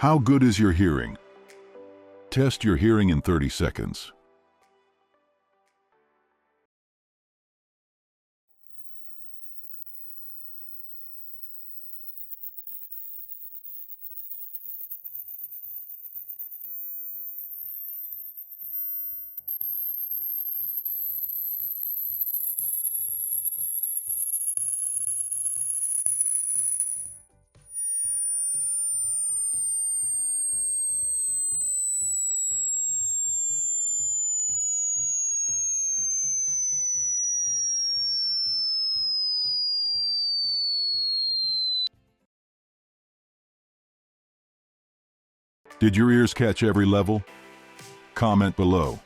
How good is your hearing? Test your hearing in 30 seconds. Did your ears catch every level? Comment below.